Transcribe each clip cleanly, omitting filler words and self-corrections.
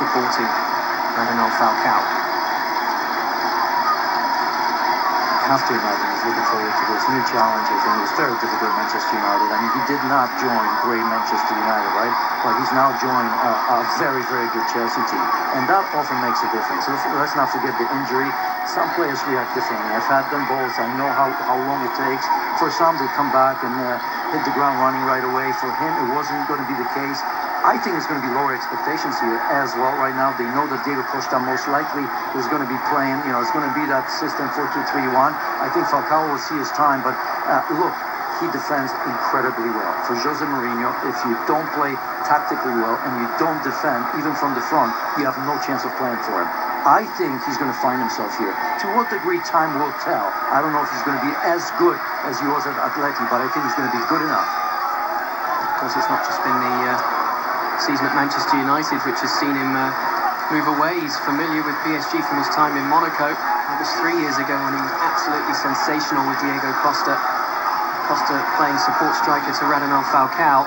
supporting Radamel Falcao. I have to imagine he's looking forward to this new challenge. I think it was very difficult at Manchester United. I mean, he did not join great Manchester United, right? But he's now joined a very, very good Chelsea team. And that often makes a difference. So let's not forget the injury. Some players react differently. I've had them both. I know how long it takes. For some, they come back and hit the ground running right away. For him, it wasn't going to be the case. I think it's going to be lower expectations here as well right now. They know that Diego Costa most likely is going to be playing. It's going to be that system 4-2-3-1. I think Falcao will see his time, but look, he defends incredibly well. For Jose Mourinho, if you don't play tactically well and you don't defend, even from the front, you have no chance of playing for him. I think he's going to find himself here. To what degree, time will tell. I don't know if he's going to be as good as he was at Atleti, but I think he's going to be good enough. Of course, it's not just been the season at Manchester United which has seen him move away. He's familiar with PSG from his time in Monaco. It was 3 years ago when he was absolutely sensational with Diego Costa. Costa playing support striker to Radamel Falcao.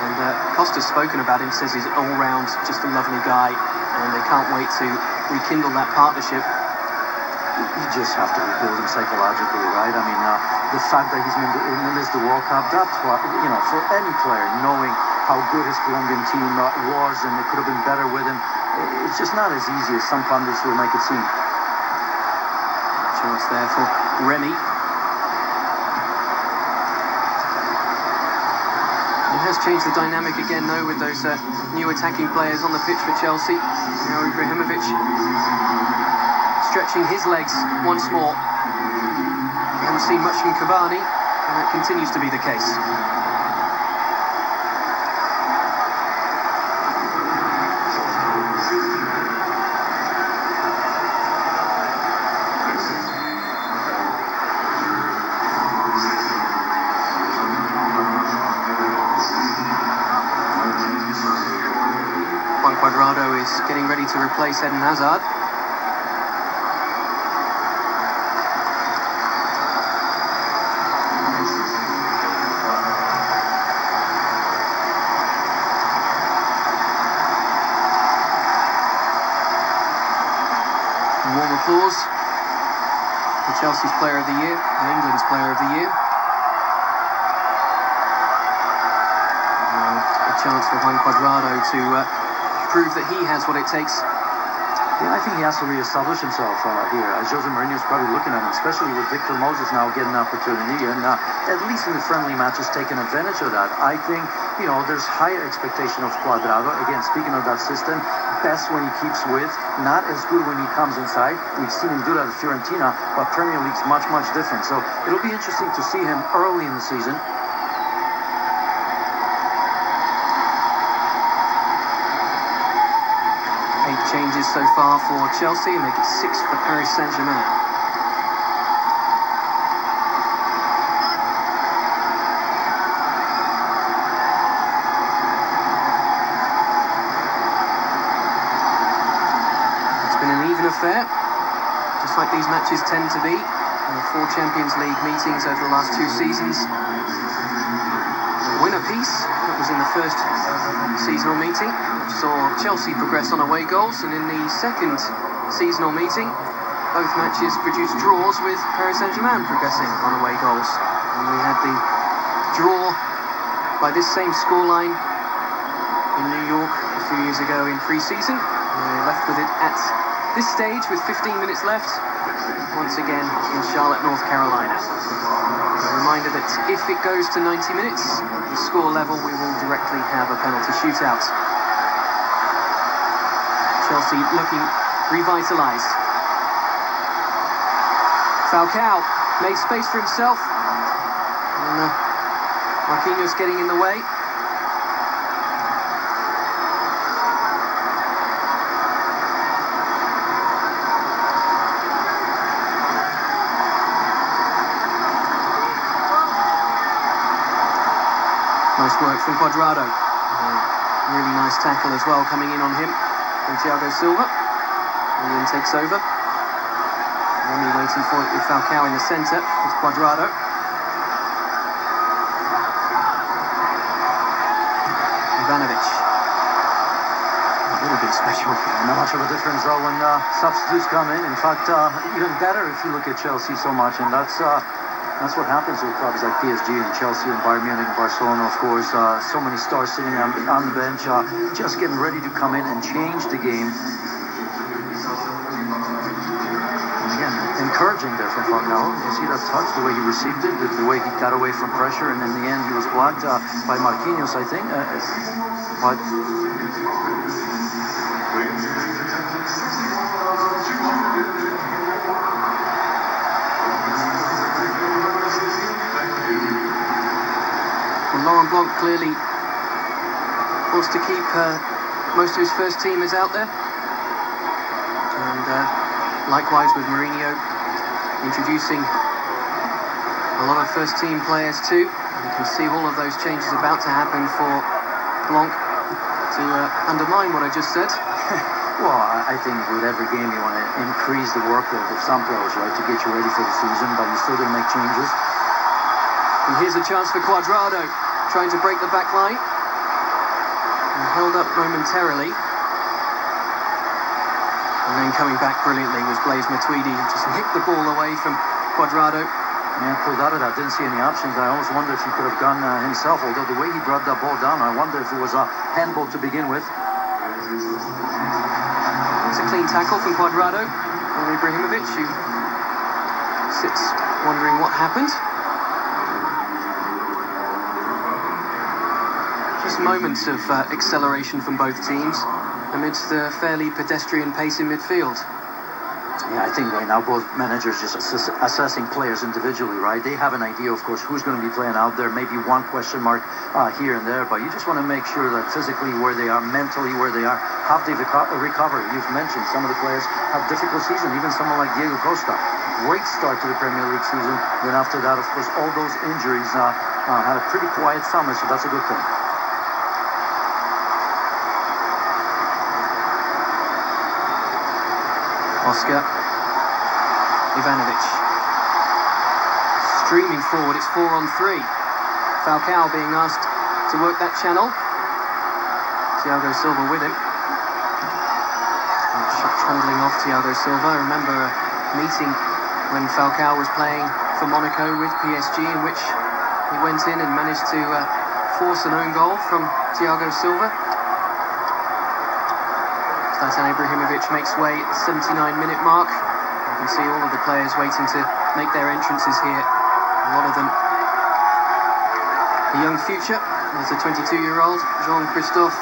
And Costa's spoken about him, says he's all-round just a lovely guy, and they can't wait to rekindle that partnership. You just have to rebuild him psychologically, right? I mean, the fact that he's missed the World Cup, that's what, for any player, knowing how good his Colombian team was and it could have been better with him, it's just not as easy as some pundits will make it seem. Chance there for Remy. It has changed the dynamic again, though, with those new attacking players on the pitch for Chelsea. Now Ibrahimovic stretching his legs once more. We haven't seen much from Cavani, and that continues to be the case. Cuadrado is getting ready to replace Eden Hazard. Warm applause for Chelsea's Player of the Year and England's Player of the Year. A chance for Juan Cuadrado to prove that he has what it takes. Yeah, I think he has to reestablish himself here, as Jose Mourinho is probably looking at him, especially with Victor Moses now getting an opportunity, and at least in the friendly matches taking advantage of that. I think, there's higher expectation of Cuadrado. Again, speaking of that system, best when he keeps width, not as good when he comes inside. We've seen him do that at Fiorentina, but Premier League's much, much different. So it'll be interesting to see him early in the season. Changes so far for Chelsea, make it 6 for Paris Saint-Germain. It's been an even affair, just like these matches tend to be. There were 4 Champions League meetings over the last 2 seasons. A winner piece, that was in the first seasonal meeting, which saw Chelsea progress on away goals, and in the second seasonal meeting, both matches produced draws with Paris Saint-Germain progressing on away goals. And we had the draw by this same scoreline in New York a few years ago in pre-season. We're left with it at this stage with 15 minutes left, once again in Charlotte, North Carolina. A reminder that if it goes to 90 minutes, the score level, we will directly have a penalty shootout. Chelsea looking revitalised. Falcao made space for himself. And Marquinhos getting in the way. Nice work from Cuadrado. Really nice tackle as well coming in on him from Thiago Silva. Willian takes over. Remy waiting for it with Falcao in the centre. It's Cuadrado. Ivanovic. A little bit something special. Not much of a difference though when substitutes come in. In fact, even better if you look at Chelsea so much, and that's what happens with clubs like PSG and Chelsea and Bayern Munich and Barcelona, of course. So many stars sitting on the bench, just getting ready to come in and change the game. And again, encouraging there from Falcao. You see that touch, the way he received it, the way he got away from pressure, and in the end he was blocked by Marquinhos, I think. But Laurent Blanc clearly wants to keep most of his first teamers out there, and likewise with Mourinho introducing a lot of first team players too. You can see all of those changes about to happen for Blanc to undermine what I just said. Well, I think with every game you want to increase the workload of some players, right, to get you ready for the season, but you're still going to make changes. And here's a chance for Cuadrado, trying to break the back line. And held up momentarily. And then coming back brilliantly was Blaise Matuidi, who just nicked the ball away from Cuadrado. Yeah, pulled out of that, didn't see any options. I almost wonder if he could have gone himself, although the way he brought that ball down, I wonder if it was a handball to begin with. It's a clean tackle from Cuadrado. And Ibrahimovic, who sits wondering what happened. Just moments of acceleration from both teams amidst the fairly pedestrian pace in midfield. Yeah, I think right now both managers just assessing players individually, right? They have an idea, of course, who's going to be playing out there, maybe one question mark here and there, but you just want to make sure that physically where they are, mentally where they are, have they recovered. You've mentioned some of the players have difficult season, even someone like Diego Costa. Great start to the Premier League season. Then after that, of course, all those injuries had a pretty quiet summer, so that's a good thing. Oscar Ivanovic streaming forward. It's 4-on-3. Falcao being asked to work that channel. Thiago Silva with him. Shot trundling off Thiago Silva. I remember a meeting when Falcao was playing for Monaco with PSG, in which he went in and managed to force an own goal from Thiago Silva. Zlatan Ibrahimovic makes way at the 79-minute mark. You can see all of the players waiting to make their entrances here. A lot of them a young future. There's a 22-year-old, Jean-Christophe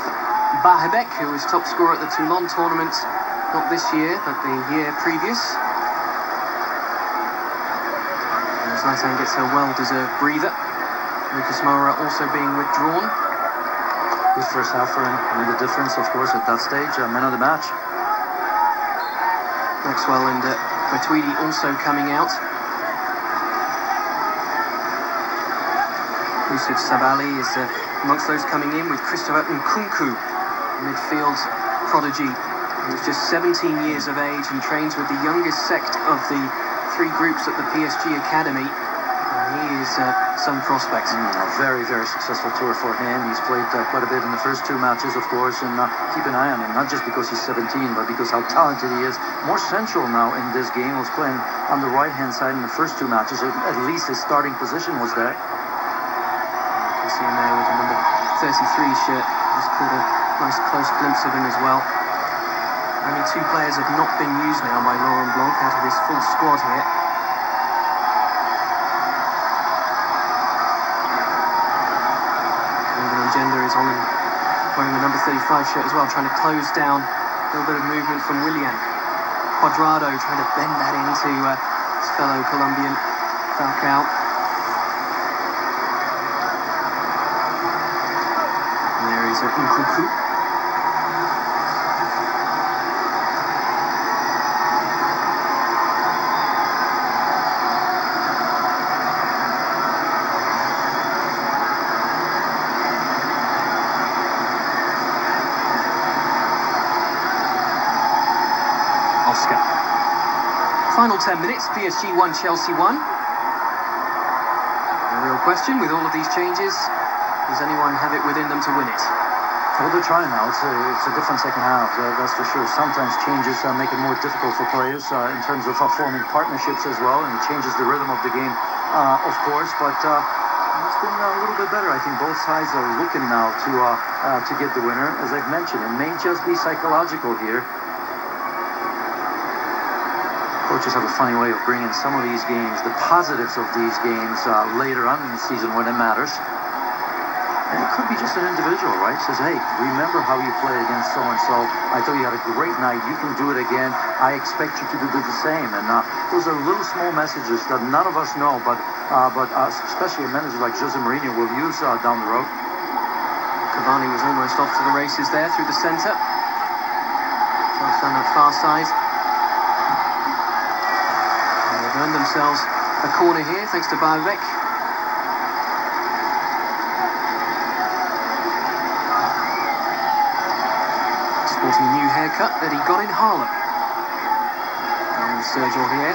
Bahebek, who was top scorer at the Toulon tournament, not this year, but the year previous. And Zlatan gets a well-deserved breather. Lucas Moura also being withdrawn. Good first half for him. Made a difference, of course, at that stage. Man of the match. Maxwell and Matuidi also coming out. Yusuf Sabali is amongst those coming in, with Christopher Nkunku, midfield prodigy. He was just 17 years of age and trains with the youngest sect of the three groups at the PSG Academy. He is some prospect. A very, very successful tour for him. He's played quite a bit in the first two matches, of course, and keep an eye on him, not just because he's 17, but because how talented he is. More central now in this game. Was playing on the right-hand side in the first two matches, so at least his starting position was there. You can see him there with the number 33 shirt. Just caught a nice close glimpse of him as well. Only two players have not been used now by Laurent Blanc out of his full squad here. Gender is on him, wearing the number 35 shirt as well, trying to close down. A little bit of movement from Willian. Cuadrado trying to bend that into his fellow Colombian, Falcao. And there is Nkunku. Oscar. Final 10 minutes, PSG 1, Chelsea 1. The real question with all of these changes, does anyone have it within them to win it? Well, they're trying now. It's a different second half, that's for sure. Sometimes changes make it more difficult for players in terms of forming partnerships as well, and it changes the rhythm of the game, of course. But it's been a little bit better. I think both sides are looking now to get the winner. As I've mentioned, it may just be psychological here. Coaches have a funny way of bringing some of these games, the positives of these games, later on in the season when it matters. And it could be just an individual, right? Says, hey, remember how you played against so-and-so. I thought you had a great night. You can do it again. I expect you to do the same. And those are little small messages that none of us know, but especially a manager like Jose Mourinho will use down the road. Cavani was almost off to the races there through the centre. Just down that far side. And they've earned themselves a corner here, thanks to Bajek. Sporting a new haircut that he got in Harlem. And Sergio here.